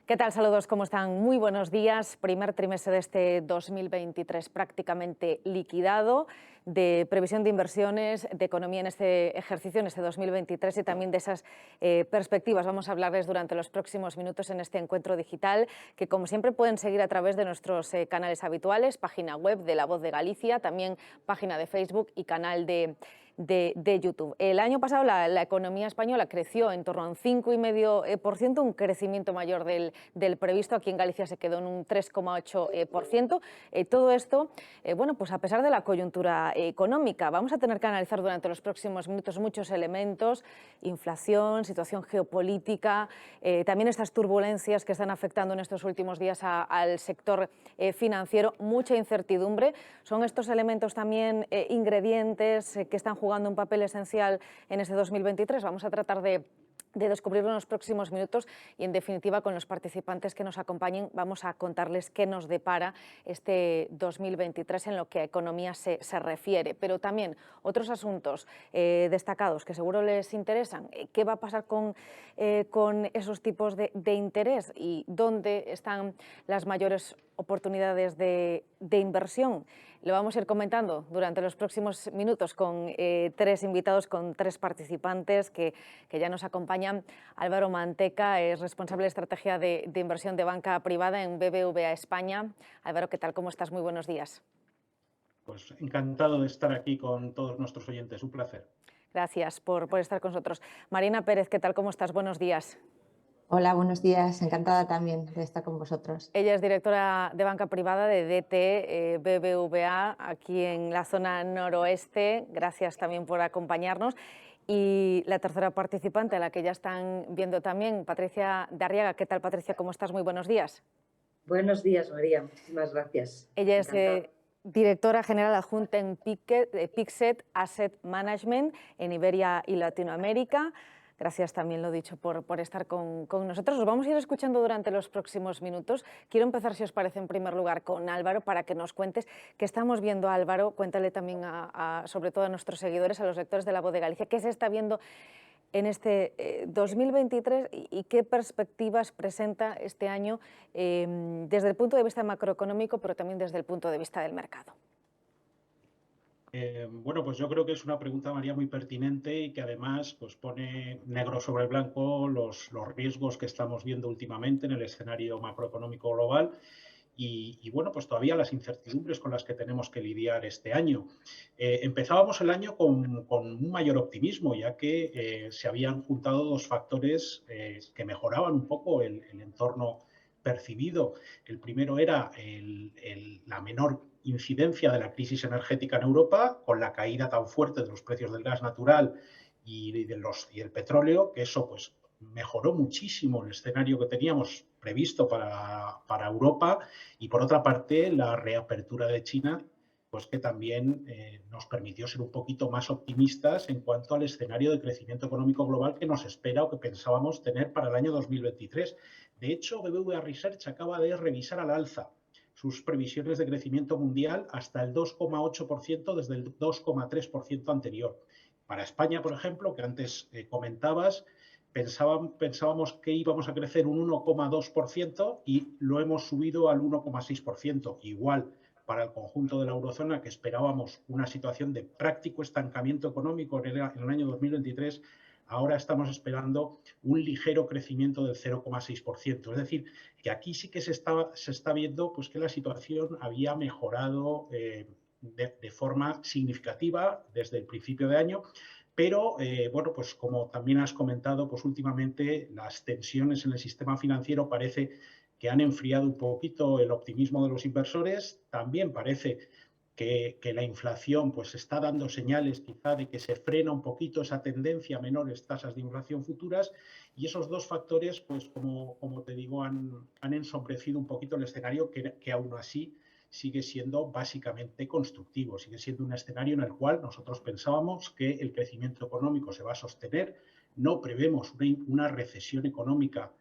¿Qué tal? Saludos, ¿cómo están? Muy buenos días. Primer trimestre de este 2023 prácticamente liquidado, de previsión de inversiones, de economía en este ejercicio, en este 2023 y también de esas perspectivas. Vamos a hablarles durante los próximos minutos en este encuentro digital que, como siempre, pueden seguir a través de nuestros canales habituales, página web de La Voz de Galicia, también página de Facebook y canal de YouTube. El año pasado la economía española creció en torno a un 5,5%, un crecimiento mayor del previsto. Aquí en Galicia se quedó en un 3,8%. Todo esto, bueno, pues a pesar de la coyuntura económica. Vamos a tener que analizar durante los próximos minutos muchos elementos: inflación, situación geopolítica, también estas turbulencias que están afectando en estos últimos días al sector financiero, mucha incertidumbre. Son estos elementos también ingredientes que están jugando un papel esencial en este 2023. Vamos a tratar de descubrirlo en los próximos minutos y, en definitiva, con los participantes que nos acompañen vamos a contarles qué nos depara este 2023 en lo que a economía se refiere, pero también otros asuntos destacados que seguro les interesan. ¿Qué va a pasar con esos tipos de interés y dónde están las mayores oportunidades de inversión? Lo vamos a ir comentando durante los próximos minutos con tres invitados, con tres participantes que ya nos acompañan. Álvaro Manteca es responsable de estrategia de inversión de banca privada en BBVA España. Álvaro, ¿qué tal? ¿Cómo estás? Muy buenos días. Pues encantado de estar aquí con todos nuestros oyentes, un placer. Gracias por estar con nosotros. Marina Pérez, ¿qué tal? ¿Cómo estás? Buenos días. Hola, buenos días. Encantada también de estar con vosotros. Ella es directora de banca privada de DT BBVA aquí en la zona noroeste. Gracias también por acompañarnos. Y la tercera participante, a la que ya están viendo también, Patricia de Arriaga. ¿Qué tal, Patricia? ¿Cómo estás? Muy buenos días. Buenos días, María. Muchísimas gracias. Ella es directora general adjunta en Picset Asset Management en Iberia y Latinoamérica. Gracias también, lo dicho, por estar con nosotros. Os vamos a ir escuchando durante los próximos minutos. Quiero empezar, si os parece, en primer lugar con Álvaro, para que nos cuentes qué estamos viendo. Álvaro, cuéntale también sobre todo a nuestros seguidores, a los lectores de La Voz de Galicia, qué se está viendo en este 2023 y qué perspectivas presenta este año desde el punto de vista macroeconómico, pero también desde el punto de vista del mercado. Bueno, pues yo creo que es una pregunta, María, muy pertinente y que además pues, pone negro sobre blanco los riesgos que estamos viendo últimamente en el escenario macroeconómico global y bueno, pues todavía las incertidumbres con las que tenemos que lidiar este año. Empezábamos el año con un mayor optimismo, ya que se habían juntado dos factores que mejoraban un poco el entorno percibido. El primero era la menor incidencia de la crisis energética en Europa, con la caída tan fuerte de los precios del gas natural y el petróleo, que eso pues mejoró muchísimo el escenario que teníamos previsto para Europa, y por otra parte la reapertura de China, pues que también nos permitió ser un poquito más optimistas en cuanto al escenario de crecimiento económico global que nos espera o que pensábamos tener para el año 2023. De hecho, BBVA Research acaba de revisar al alza sus previsiones de crecimiento mundial hasta el 2,8% desde el 2,3% anterior. Para España, por ejemplo, que antes comentabas, pensábamos que íbamos a crecer un 1,2% y lo hemos subido al 1,6%. Igual para el conjunto de la eurozona, que esperábamos una situación de práctico estancamiento económico en el año 2023, ahora estamos esperando un ligero crecimiento del 0,6%. Es decir, que aquí sí que se está viendo pues, que la situación había mejorado de forma significativa desde el principio de año, pero bueno, pues como también has comentado, pues últimamente las tensiones en el sistema financiero parece que han enfriado un poquito el optimismo de los inversores. También parece que la inflación pues está dando señales quizá de que se frena un poquito esa tendencia a menores tasas de inflación futuras, y esos dos factores, pues como te digo, han ensombrecido un poquito el escenario que aún así sigue siendo básicamente constructivo, sigue siendo un escenario en el cual nosotros pensábamos que el crecimiento económico se va a sostener, no prevemos una recesión económica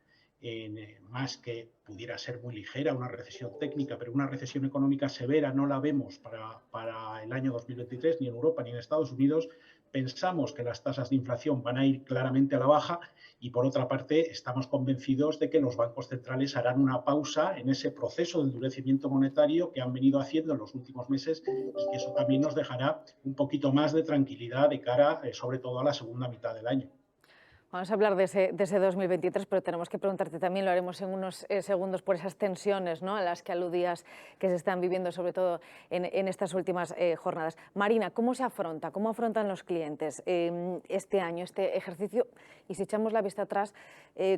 más que pudiera ser muy ligera, una recesión técnica, pero una recesión económica severa no la vemos para el año 2023 ni en Europa ni en Estados Unidos. Pensamos que las tasas de inflación van a ir claramente a la baja y, por otra parte, estamos convencidos de que los bancos centrales harán una pausa en ese proceso de endurecimiento monetario que han venido haciendo en los últimos meses y que eso también nos dejará un poquito más de tranquilidad de cara, sobre todo, a la segunda mitad del año. Vamos a hablar de ese 2023, pero tenemos que preguntarte también, lo haremos en unos segundos, por esas tensiones, ¿no?, a las que aludías, que se están viviendo sobre todo en estas últimas jornadas. Marina, ¿cómo se afronta? ¿Cómo afrontan los clientes este año, este ejercicio? Y si echamos la vista atrás,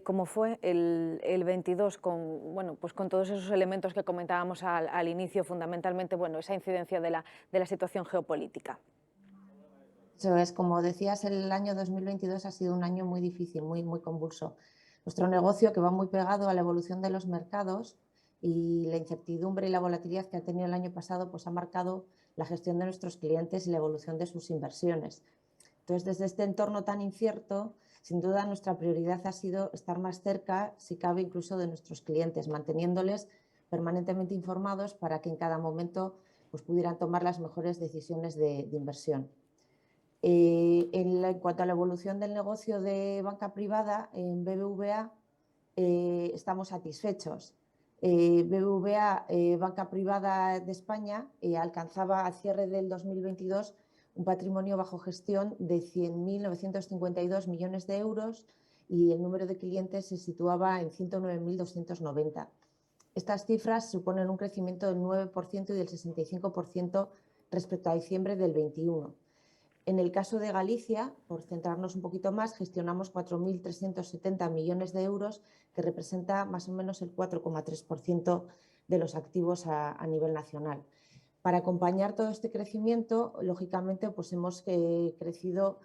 ¿cómo fue el 22 con, bueno, pues con todos esos elementos que comentábamos al inicio, fundamentalmente, bueno, esa incidencia de la situación geopolítica? Eso es, como decías, el año 2022 ha sido un año muy difícil, muy convulso. Nuestro negocio, que va muy pegado a la evolución de los mercados y la incertidumbre y la volatilidad que ha tenido el año pasado, pues ha marcado la gestión de nuestros clientes y la evolución de sus inversiones. Entonces, desde este entorno tan incierto, sin duda nuestra prioridad ha sido estar más cerca, si cabe, incluso de nuestros clientes, manteniéndoles permanentemente informados para que en cada momento pues, pudieran tomar las mejores decisiones de inversión. En cuanto a la evolución del negocio de banca privada, en BBVA estamos satisfechos. BBVA, Banca Privada de España, alcanzaba al cierre del 2022 un patrimonio bajo gestión de 100.952 millones de euros y el número de clientes se situaba en 109.290. Estas cifras suponen un crecimiento del 9% y del 65% respecto a diciembre del 21. En el caso de Galicia, por centrarnos un poquito más, gestionamos 4.370 millones de euros, que representa más o menos el 4,3% de los activos a nivel nacional. Para acompañar todo este crecimiento, lógicamente, pues hemos crecido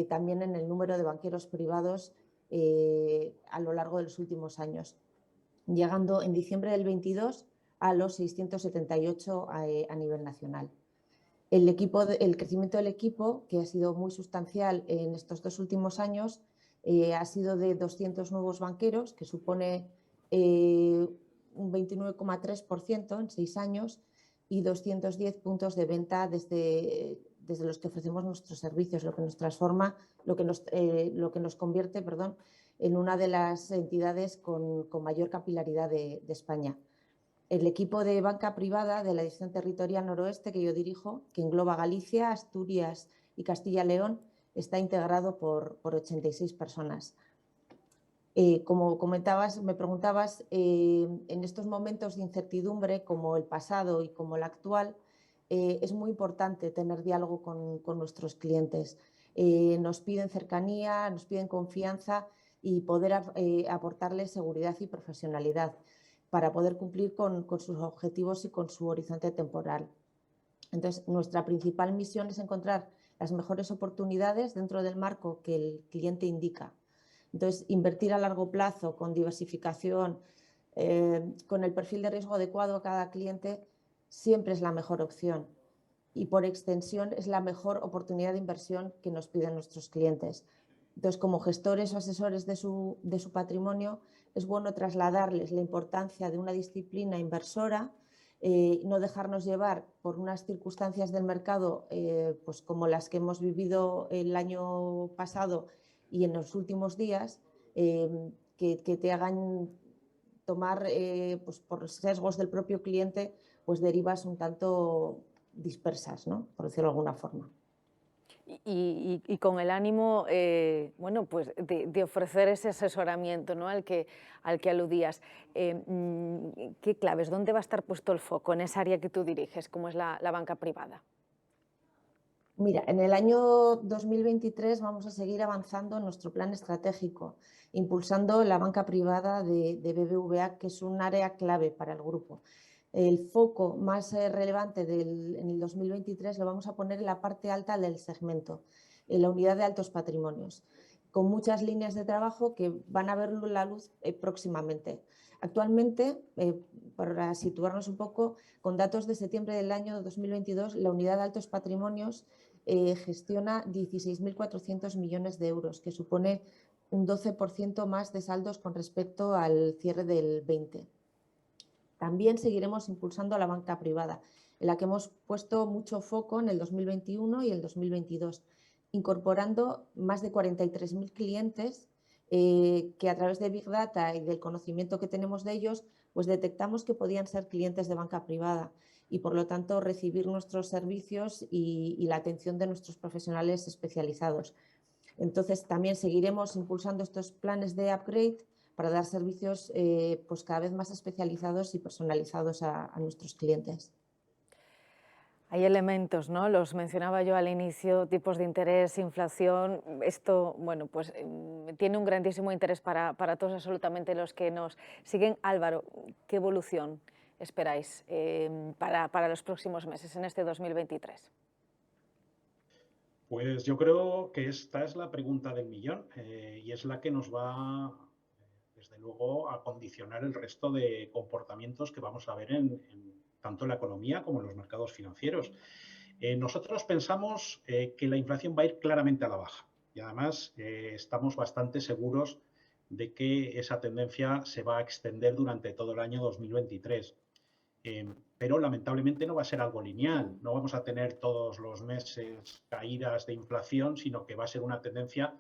también en el número de banqueros privados a lo largo de los últimos años, llegando en diciembre del 22 a los 678 a nivel nacional. El crecimiento del equipo, que ha sido muy sustancial en estos 2 últimos años, ha sido de 200 nuevos banqueros, que supone un 29,3% en 6 años, y 210 puntos de venta desde los que ofrecemos nuestros servicios, lo que nos transforma, lo que nos convierte, en una de las entidades con mayor capilaridad de España. El equipo de banca privada de la Dirección Territorial Noroeste, que yo dirijo, que engloba Galicia, Asturias y Castilla y León, está integrado por 86 personas. Como comentabas, me preguntabas, en estos momentos de incertidumbre, como el pasado y como el actual, es muy importante tener diálogo con nuestros clientes. Nos piden cercanía, nos piden confianza y poder aportarles seguridad y profesionalidad para poder cumplir con sus objetivos y con su horizonte temporal. Entonces, nuestra principal misión es encontrar las mejores oportunidades dentro del marco que el cliente indica. Entonces, invertir a largo plazo, con diversificación, con el perfil de riesgo adecuado a cada cliente, siempre es la mejor opción. Y por extensión es la mejor oportunidad de inversión que nos piden nuestros clientes. Entonces, como gestores o asesores de su patrimonio, es bueno trasladarles la importancia de una disciplina inversora, no dejarnos llevar por unas circunstancias del mercado pues como las que hemos vivido el año pasado y en los últimos días, que te hagan tomar pues por sesgos del propio cliente, pues derivas un tanto dispersas, ¿no?, por decirlo de alguna forma. Y con el ánimo bueno, pues de ofrecer ese asesoramiento, ¿no?, al que aludías. ¿Qué claves? ¿Dónde va a estar puesto el foco en esa área que tú diriges, como es la banca privada? Mira, en el año 2023 vamos a seguir avanzando en nuestro plan estratégico, impulsando la banca privada de BBVA, que es un área clave para el grupo. El foco más relevante en el 2023 lo vamos a poner en la parte alta del segmento, en la unidad de altos patrimonios, con muchas líneas de trabajo que van a ver la luz próximamente. Actualmente, para situarnos un poco, con datos de septiembre del año 2022, la unidad de altos patrimonios gestiona 16.400 millones de euros, que supone un 12% más de saldos con respecto al cierre del 20. También seguiremos impulsando a la banca privada, en la que hemos puesto mucho foco en el 2021 y el 2022, incorporando más de 43.000 clientes que a través de Big Data y del conocimiento que tenemos de ellos, pues detectamos que podían ser clientes de banca privada y por lo tanto recibir nuestros servicios y la atención de nuestros profesionales especializados. Entonces también seguiremos impulsando estos planes de upgrade para dar servicios pues cada vez más especializados y personalizados a nuestros clientes. Hay elementos, ¿no? Los mencionaba yo al inicio, tipos de interés, inflación. Esto, bueno, pues tiene un grandísimo interés para todos absolutamente los que nos siguen. Álvaro, ¿qué evolución esperáis para los próximos meses en este 2023? Pues yo creo que esta es la pregunta del millón y es la que nos va, desde luego, a condicionar el resto de comportamientos que vamos a ver tanto en la economía como en los mercados financieros. Nosotros pensamos que la inflación va a ir claramente a la baja y además estamos bastante seguros de que esa tendencia se va a extender durante todo el año 2023. Pero lamentablemente no va a ser algo lineal, no vamos a tener todos los meses caídas de inflación, sino que va a ser una tendencia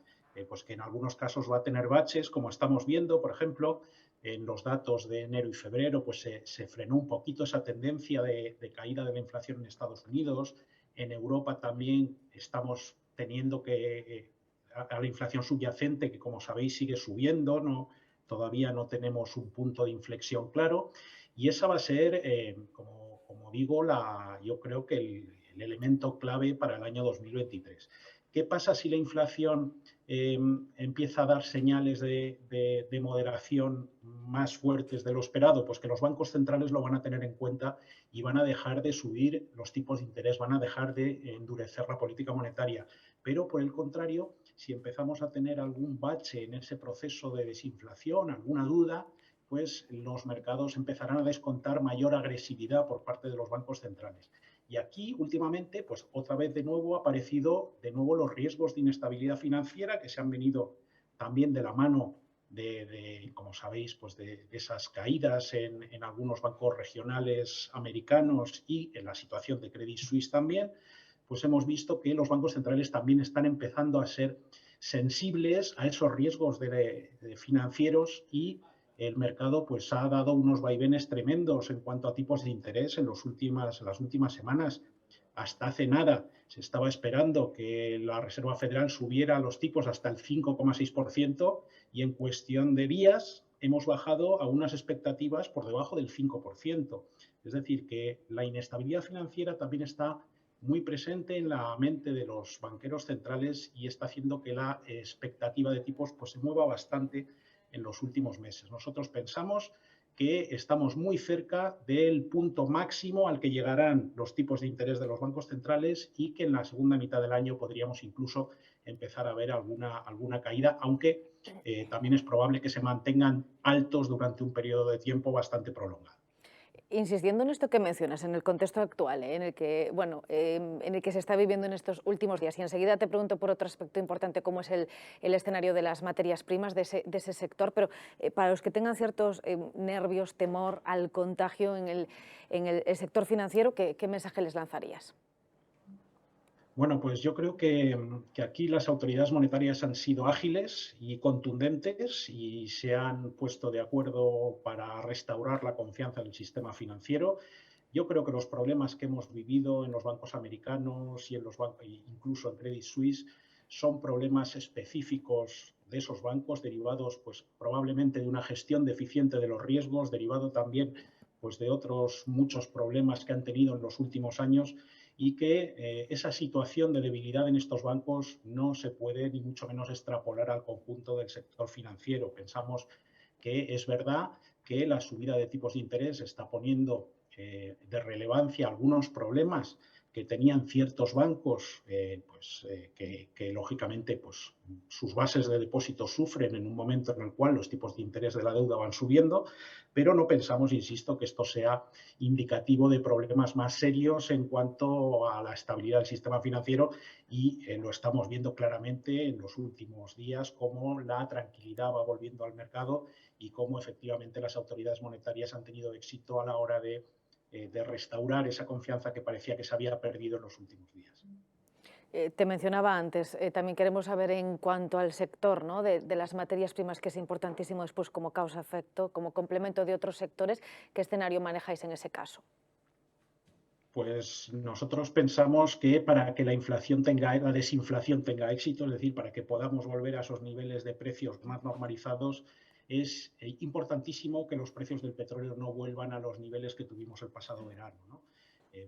pues que en algunos casos va a tener baches, como estamos viendo, por ejemplo, en los datos de enero y febrero, pues se frenó un poquito esa tendencia de caída de la inflación en Estados Unidos. En Europa también estamos teniendo que a la inflación subyacente, que como sabéis sigue subiendo, todavía no tenemos un punto de inflexión claro. Y esa va a ser, como digo, yo creo que el elemento clave para el año 2023. ¿Qué pasa si la inflación empieza a dar señales de moderación más fuertes de lo esperado? Pues que los bancos centrales lo van a tener en cuenta y van a dejar de subir los tipos de interés, van a dejar de endurecer la política monetaria. Pero, por el contrario, si empezamos a tener algún bache en ese proceso de desinflación, alguna duda, pues los mercados empezarán a descontar mayor agresividad por parte de los bancos centrales. Y aquí, últimamente, pues otra vez de nuevo ha aparecido los riesgos de inestabilidad financiera que se han venido también de la mano como sabéis, pues de esas caídas en algunos bancos regionales americanos y en la situación de Credit Suisse también, pues hemos visto que los bancos centrales también están empezando a ser sensibles a esos riesgos financieros y el mercado pues ha dado unos vaivenes tremendos en cuanto a tipos de interés en las últimas semanas. Hasta hace nada se estaba esperando que la Reserva Federal subiera los tipos hasta el 5,6% y en cuestión de días hemos bajado a unas expectativas por debajo del 5%. Es decir, que la inestabilidad financiera también está muy presente en la mente de los banqueros centrales y está haciendo que la expectativa de tipos pues, se mueva bastante en los últimos meses. Nosotros pensamos que estamos muy cerca del punto máximo al que llegarán los tipos de interés de los bancos centrales y que en la segunda mitad del año podríamos incluso empezar a ver alguna caída, aunque también es probable que se mantengan altos durante un periodo de tiempo bastante prolongado. Insistiendo en esto que mencionas, en el contexto actual, en el que, en el que se está viviendo en estos últimos días, y enseguida te pregunto por otro aspecto importante, cómo es el escenario de las materias primas de ese sector, pero para los que tengan ciertos nervios, temor al contagio en el sector financiero, ¿qué mensaje les lanzarías? Bueno, pues yo creo que aquí las autoridades monetarias han sido ágiles y contundentes y se han puesto de acuerdo para restaurar la confianza en el sistema financiero. Yo creo que los problemas que hemos vivido en los bancos americanos y en los bancos, incluso en Credit Suisse, son problemas específicos de esos bancos derivados, pues probablemente de una gestión deficiente de los riesgos, derivado también, pues de otros muchos problemas que han tenido en los últimos años y que esa situación de debilidad en estos bancos no se puede ni mucho menos extrapolar al conjunto del sector financiero. Pensamos que es verdad que la subida de tipos de interés está poniendo de relevancia algunos problemas que tenían ciertos bancos, que lógicamente pues, sus bases de depósito sufren en un momento en el cual los tipos de interés de la deuda van subiendo, pero no pensamos, insisto, que esto sea indicativo de problemas más serios en cuanto a la estabilidad del sistema financiero y lo estamos viendo claramente en los últimos días, cómo la tranquilidad va volviendo al mercado y cómo efectivamente las autoridades monetarias han tenido éxito a la hora de restaurar esa confianza que parecía que se había perdido en los últimos días. Te mencionaba antes, también queremos saber en cuanto al sector, ¿no?, de las materias primas, que es importantísimo después como causa-efecto, como complemento de otros sectores. ¿Qué escenario manejáis en ese caso? Pues nosotros pensamos que para que la desinflación tenga éxito, es decir, para que podamos volver a esos niveles de precios más normalizados, es importantísimo que los precios del petróleo no vuelvan a los niveles que tuvimos el pasado verano, ¿no?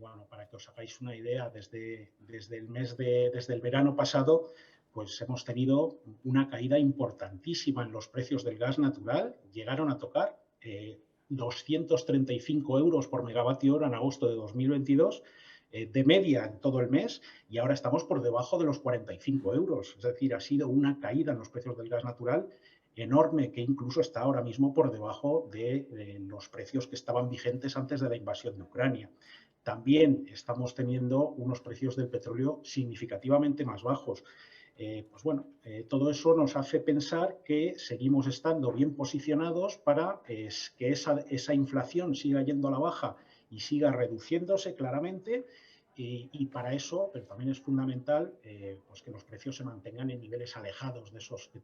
Bueno, para que os hagáis una idea, desde el verano pasado, pues hemos tenido una caída importantísima en los precios del gas natural. Llegaron a tocar 235 euros por megavatio hora en agosto de 2022, de media en todo el mes, y ahora estamos por debajo de los 45 euros. Es decir, ha sido una caída en los precios del gas natural enorme, que incluso está ahora mismo por debajo de los precios que estaban vigentes antes de la invasión de Ucrania. También estamos teniendo unos precios del petróleo significativamente más bajos. Pues bueno, todo eso nos hace pensar que seguimos estando bien posicionados para que esa inflación siga yendo a la baja y siga reduciéndose claramente. Y para eso, pero también es fundamental pues que los precios se mantengan en niveles alejados de esos que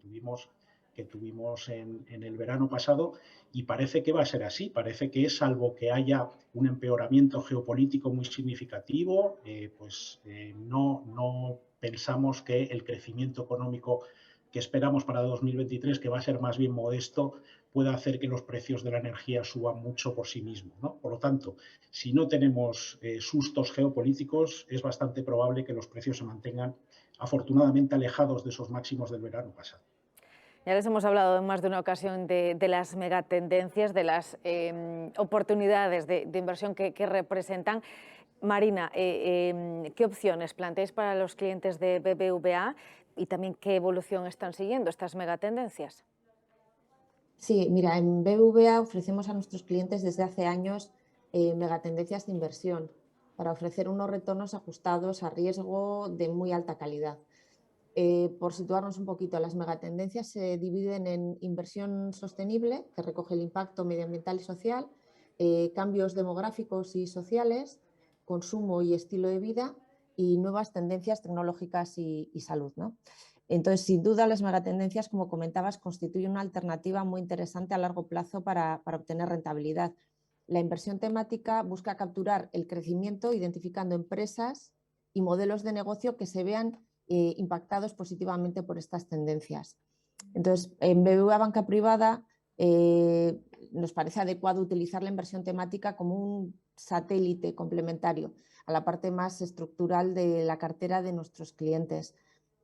tuvimos en el verano pasado, y parece que va a ser así. Parece que, salvo que haya un empeoramiento geopolítico muy significativo, no pensamos que el crecimiento económico que esperamos para 2023, que va a ser más bien modesto, pueda hacer que los precios de la energía suban mucho por sí mismos, ¿no? Por lo tanto, si no tenemos sustos geopolíticos, es bastante probable que los precios se mantengan afortunadamente alejados de esos máximos del verano pasado. Ya les hemos hablado en más de una ocasión de las megatendencias, de las oportunidades de inversión que representan. Marina, ¿qué opciones planteáis para los clientes de BBVA y también qué evolución están siguiendo estas megatendencias? Sí, mira, en BBVA ofrecemos a nuestros clientes desde hace años megatendencias de inversión para ofrecer unos retornos ajustados a riesgo de muy alta calidad. Por situarnos un poquito, las megatendencias se dividen en inversión sostenible, que recoge el impacto medioambiental y social, cambios demográficos y sociales, consumo y estilo de vida, y nuevas tendencias tecnológicas y salud, ¿no? Entonces, sin duda, las megatendencias, como comentabas, constituyen una alternativa muy interesante a largo plazo para obtener rentabilidad. La inversión temática busca capturar el crecimiento identificando empresas y modelos de negocio que se vean impactados positivamente por estas tendencias. Entonces, en BBVA Banca Privada nos parece adecuado utilizar la inversión temática como un satélite complementario a la parte más estructural de la cartera de nuestros clientes.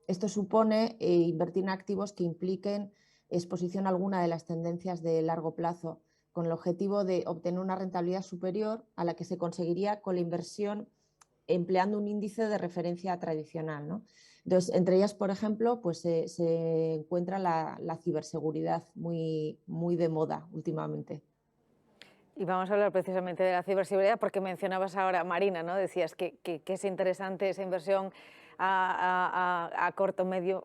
Esto supone invertir en activos que impliquen exposición a alguna de las tendencias de largo plazo, con el objetivo de obtener una rentabilidad superior a la que se conseguiría con la inversión empleando un índice de referencia tradicional, ¿no? Entonces, entre ellas, por ejemplo, pues se encuentra la ciberseguridad muy de moda últimamente. Y vamos a hablar precisamente de la ciberseguridad, porque mencionabas ahora, Marina, ¿no? Decías que es interesante esa inversión a corto, medio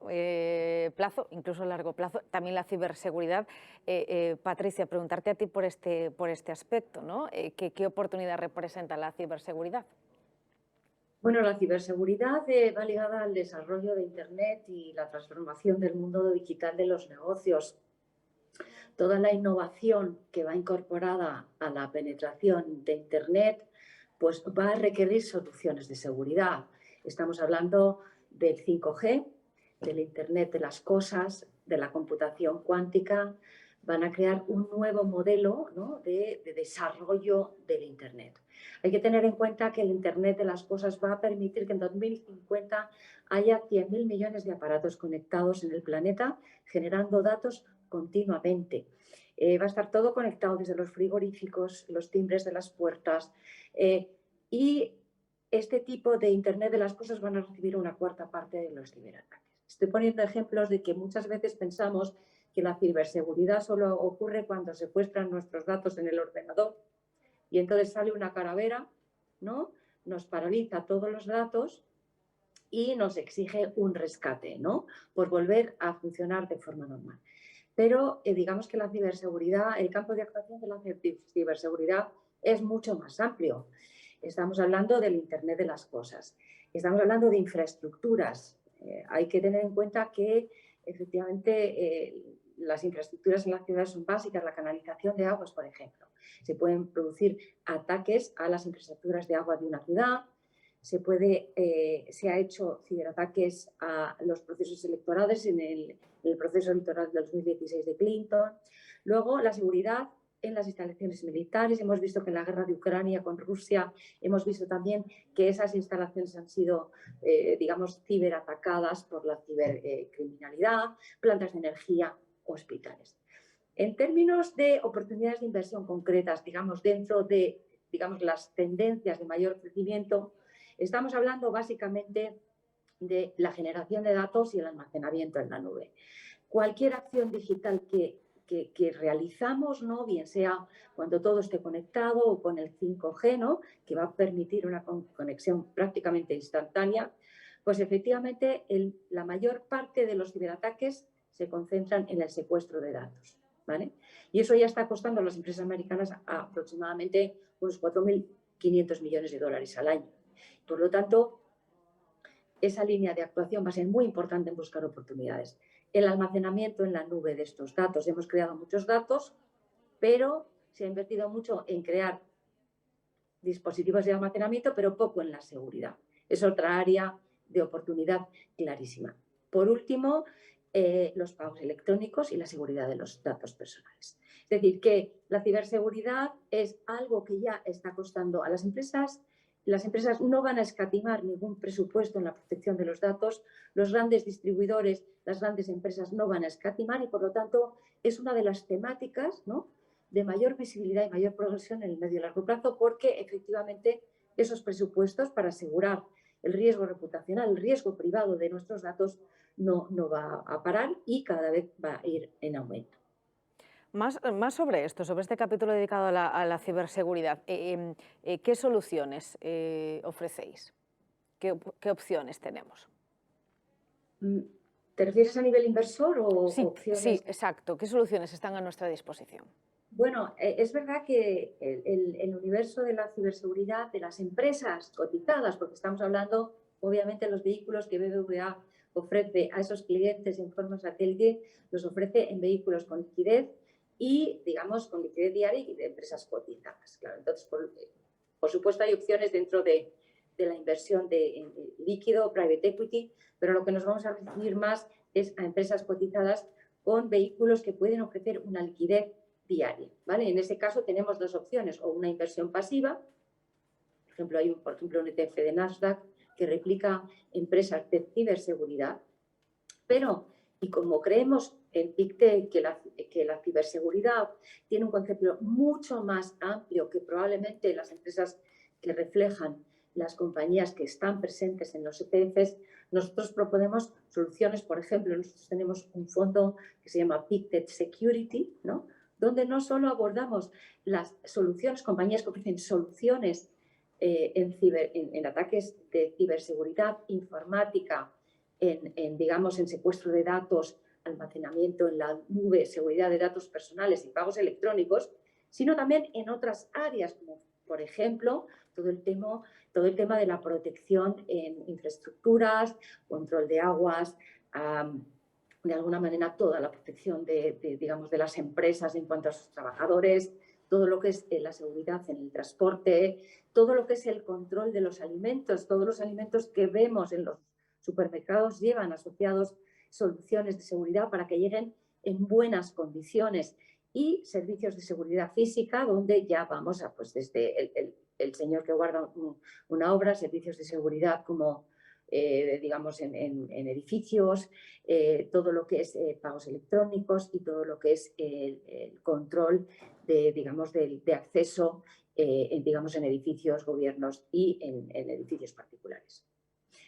plazo, incluso a largo plazo, también la ciberseguridad. Patricia, preguntarte a ti por este aspecto, ¿no? ¿Qué oportunidad representa la ciberseguridad? Bueno, la ciberseguridad va ligada al desarrollo de Internet y la transformación del mundo digital de los negocios. Toda la innovación que va incorporada a la penetración de Internet, pues va a requerir soluciones de seguridad. Estamos hablando del 5G, del Internet de las cosas, de la computación cuántica. Van a crear un nuevo modelo, ¿no?, de desarrollo del Internet. Hay que tener en cuenta que el Internet de las cosas va a permitir que en 2050 haya 100.000 millones de aparatos conectados en el planeta, generando datos continuamente. Va a estar todo conectado, desde los frigoríficos, los timbres de las puertas, y este tipo de Internet de las cosas van a recibir una cuarta parte de los ciberataques. Estoy poniendo ejemplos de que muchas veces pensamos que la ciberseguridad solo ocurre cuando secuestran nuestros datos en el ordenador y entonces sale una calavera, ¿no? Nos paraliza todos los datos y nos exige un rescate, ¿no? Por volver a funcionar de forma normal. Pero digamos que la ciberseguridad, el campo de actuación de la ciberseguridad es mucho más amplio. Estamos hablando del Internet de las cosas, estamos hablando de infraestructuras. Hay que tener en cuenta que efectivamente las infraestructuras en las ciudades son básicas, la canalización de aguas, por ejemplo. Se pueden producir ataques a las infraestructuras de agua de una ciudad, se ha hecho ciberataques a los procesos electorales en el proceso electoral del 2016 de Clinton. Luego, la seguridad en las instalaciones militares. Hemos visto que en la guerra de Ucrania con Rusia, hemos visto también que esas instalaciones han sido, digamos, ciberatacadas por la cibercriminalidad, plantas de energía, hospitales. En términos de oportunidades de inversión concretas, digamos, dentro de las tendencias de mayor crecimiento, estamos hablando básicamente de la generación de datos y el almacenamiento en la nube. Cualquier acción digital que realizamos, ¿no? Bien sea cuando todo esté conectado o con el 5G, ¿no? Que va a permitir una conexión prácticamente instantánea, pues efectivamente la mayor parte de los ciberataques se concentran en el secuestro de datos, ¿vale? Y eso ya está costando a las empresas americanas aproximadamente unos 4.500 millones de dólares al año. Por lo tanto, esa línea de actuación va a ser muy importante en buscar oportunidades. El almacenamiento en la nube de estos datos. Hemos creado muchos datos, pero se ha invertido mucho en crear dispositivos de almacenamiento, pero poco en la seguridad. Es otra área de oportunidad clarísima. Por último, los pagos electrónicos y la seguridad de los datos personales. Es decir, que la ciberseguridad es algo que ya está costando a las empresas. Las empresas no van a escatimar ningún presupuesto en la protección de los datos. Los grandes distribuidores, las grandes empresas no van a escatimar y, por lo tanto, es una de las temáticas, ¿no?, de mayor visibilidad y mayor progresión en el medio y largo plazo, porque efectivamente esos presupuestos para asegurar el riesgo reputacional, el riesgo privado de nuestros datos no va a parar y cada vez va a ir en aumento. Más sobre esto, sobre este capítulo dedicado a la ciberseguridad, ¿qué soluciones ofrecéis? ¿Qué opciones tenemos? ¿Te refieres a nivel inversor o opciones? Sí, exacto. ¿Qué soluciones están a nuestra disposición? Bueno, es verdad que el universo de la ciberseguridad de las empresas cotizadas, porque estamos hablando, obviamente, de los vehículos que BBVA ofrece a esos clientes en forma satélite, los ofrece en vehículos con liquidez y, digamos, con liquidez diaria y de empresas cotizadas. Claro, entonces, por supuesto, hay opciones dentro de la inversión en líquido, private equity, pero lo que nos vamos a referir más es a empresas cotizadas con vehículos que pueden ofrecer una liquidez diaria, ¿vale? En ese caso tenemos dos opciones, o una inversión pasiva, por ejemplo, hay un ETF de Nasdaq que replica empresas de ciberseguridad, pero, y como creemos en PICTE que la ciberseguridad tiene un concepto mucho más amplio que probablemente las empresas que reflejan las compañías que están presentes en los ETFs, nosotros proponemos soluciones. Por ejemplo, nosotros tenemos un fondo que se llama PICTE Security, ¿no?, donde no solo abordamos las soluciones, compañías que ofrecen soluciones en ataques de ciberseguridad informática, digamos, en secuestro de datos, almacenamiento en la nube, seguridad de datos personales y pagos electrónicos, sino también en otras áreas, como por ejemplo todo el tema de la protección en infraestructuras, control de aguas, de alguna manera toda la protección digamos, de las empresas en cuanto a sus trabajadores, todo lo que es la seguridad en el transporte, todo lo que es el control de los alimentos, todos los alimentos que vemos en los supermercados llevan asociados soluciones de seguridad para que lleguen en buenas condiciones, y servicios de seguridad física, donde ya vamos a, pues desde el señor que guarda una obra, servicios de seguridad como digamos, en edificios, todo lo que es pagos electrónicos y todo lo que es el control de, digamos, de acceso digamos, en edificios, gobiernos y en edificios particulares.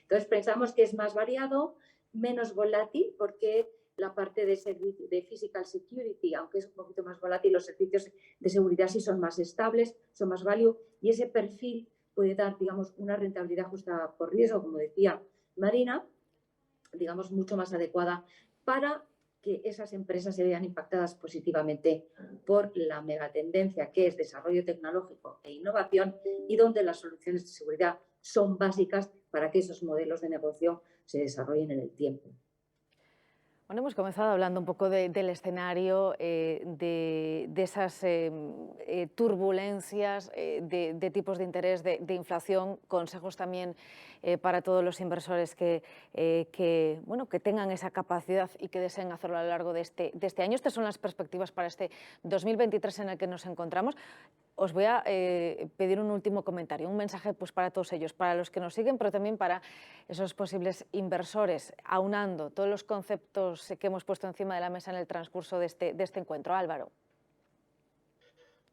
Entonces pensamos que es más variado, menos volátil, porque la parte de physical security, aunque es un poquito más volátil, los servicios de seguridad sí son más estables, son más value, y ese perfil puede dar, digamos, una rentabilidad ajustada por riesgo, como decía Marina, digamos, mucho más adecuada para que esas empresas se vean impactadas positivamente por la megatendencia que es desarrollo tecnológico e innovación, y donde las soluciones de seguridad son básicas para que esos modelos de negocio se desarrollen en el tiempo. Bueno, hemos comenzado hablando un poco del escenario, de esas turbulencias, de tipos de interés, de inflación, consejos también para todos los inversores que tengan esa capacidad y que deseen hacerlo a lo largo de este año. Estas son las perspectivas para este 2023 en el que nos encontramos. Os voy a pedir un último comentario, un mensaje pues, para todos ellos, para los que nos siguen, pero también para esos posibles inversores, aunando todos los conceptos que hemos puesto encima de la mesa en el transcurso de este encuentro. Álvaro.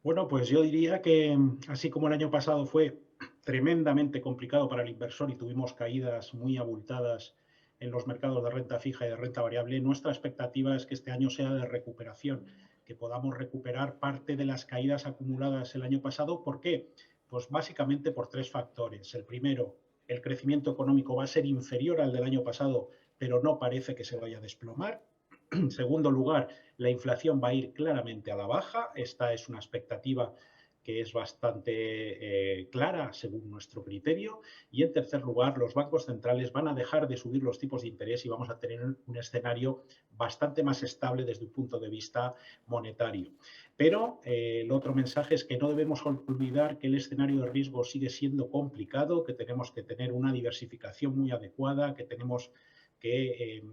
Bueno, pues yo diría que así como el año pasado fue tremendamente complicado para el inversor y tuvimos caídas muy abultadas en los mercados de renta fija y de renta variable, nuestra expectativa es que este año sea de recuperación, que podamos recuperar parte de las caídas acumuladas el año pasado. ¿Por qué? Pues básicamente por tres factores. El primero, el crecimiento económico va a ser inferior al del año pasado, pero no parece que se vaya a desplomar. En segundo lugar, la inflación va a ir claramente a la baja. Esta es una expectativa que es bastante clara según nuestro criterio. Y en tercer lugar, los bancos centrales van a dejar de subir los tipos de interés y vamos a tener un escenario bastante más estable desde un punto de vista monetario. Pero el otro mensaje es que no debemos olvidar que el escenario de riesgo sigue siendo complicado, que tenemos que tener una diversificación muy adecuada, que tenemos que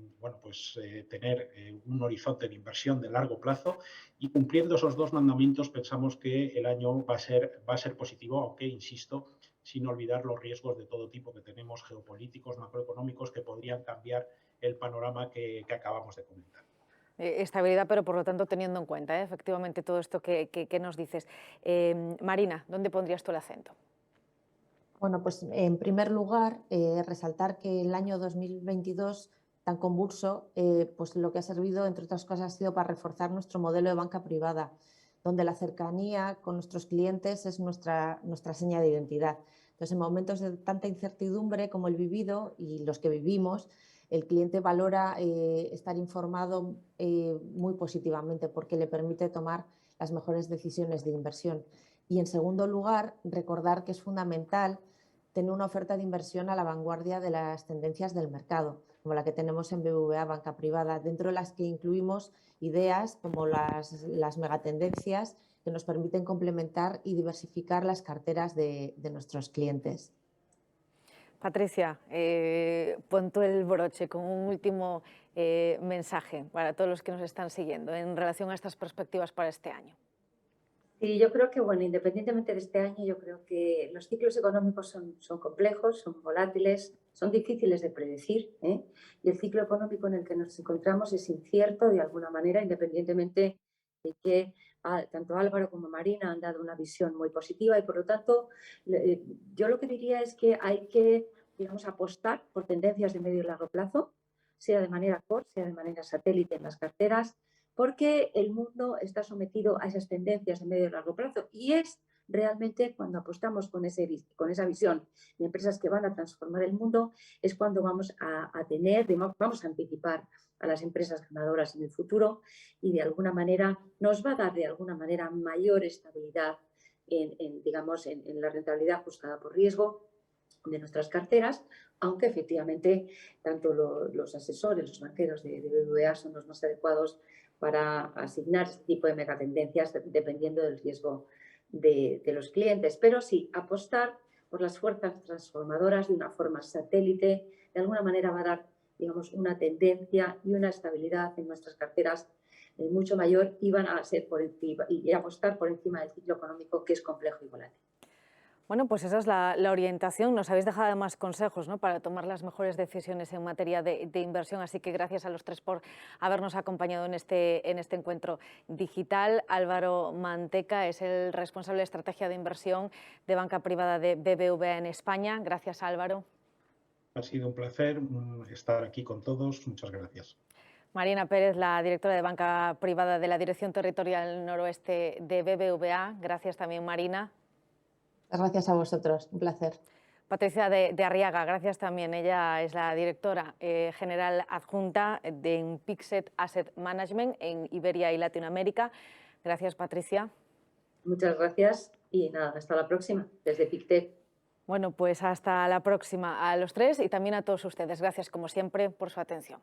tener un horizonte de inversión de largo plazo, y cumpliendo esos dos mandamientos pensamos que el año va a ser positivo, aunque, insisto, sin olvidar los riesgos de todo tipo que tenemos, geopolíticos, macroeconómicos, que podrían cambiar el panorama que acabamos de comentar. Estabilidad, pero por lo tanto teniendo en cuenta efectivamente todo esto que nos dices. Marina, ¿dónde pondrías tú el acento? Bueno, pues en primer lugar, resaltar que el año 2022 tan convulso, pues lo que ha servido, entre otras cosas, ha sido para reforzar nuestro modelo de banca privada, donde la cercanía con nuestros clientes es nuestra seña de identidad. Entonces, en momentos de tanta incertidumbre como el vivido y los que vivimos, el cliente valora estar informado muy positivamente, porque le permite tomar las mejores decisiones de inversión. Y en segundo lugar, recordar que es fundamental tener una oferta de inversión a la vanguardia de las tendencias del mercado, como la que tenemos en BBVA Banca Privada, dentro de las que incluimos ideas como las megatendencias que nos permiten complementar y diversificar las carteras de nuestros clientes. Patricia, pon tú el broche con un último mensaje para todos los que nos están siguiendo en relación a estas perspectivas para este año. Sí, yo creo que, bueno, independientemente de este año, yo creo que los ciclos económicos son complejos, son volátiles, son difíciles de predecir, ¿eh? Y el ciclo económico en el que nos encontramos es incierto de alguna manera, independientemente de que tanto Álvaro como Marina han dado una visión muy positiva, y por lo tanto yo lo que diría es que hay que, digamos, apostar por tendencias de medio y largo plazo, sea de manera core, sea de manera satélite en las carteras, porque el mundo está sometido a esas tendencias de medio y largo plazo, y es realmente cuando apostamos con esa visión de empresas que van a transformar el mundo, es cuando vamos a anticipar a las empresas ganadoras en el futuro, y de alguna manera nos va a dar de alguna manera mayor estabilidad en la rentabilidad ajustada por riesgo de nuestras carteras, aunque efectivamente tanto los asesores, los banqueros de BBVA son los más adecuados para asignar este tipo de megatendencias dependiendo del riesgo de los clientes. Pero sí, apostar por las fuerzas transformadoras de una forma satélite, de alguna manera va a dar, digamos, una tendencia y una estabilidad en nuestras carteras mucho mayor, y van a ser y apostar por encima del ciclo económico, que es complejo y volátil. Bueno, pues esa es la orientación. Nos habéis dejado además consejos, ¿no?, para tomar las mejores decisiones en materia de inversión. Así que gracias a los tres por habernos acompañado en este encuentro digital. Álvaro Manteca es el responsable de estrategia de inversión de banca privada de BBVA en España. Gracias, Álvaro. Ha sido un placer estar aquí con todos. Muchas gracias. Marina Pérez, la directora de banca privada de la Dirección Territorial Noroeste de BBVA. Gracias también, Marina. Gracias a vosotros, un placer. Patricia de Arriaga, gracias también. Ella es la directora general adjunta de Pixet Asset Management en Iberia y Latinoamérica. Gracias, Patricia. Muchas gracias y nada, hasta la próxima desde Pictet. Bueno, pues hasta la próxima a los tres y también a todos ustedes. Gracias, como siempre, por su atención.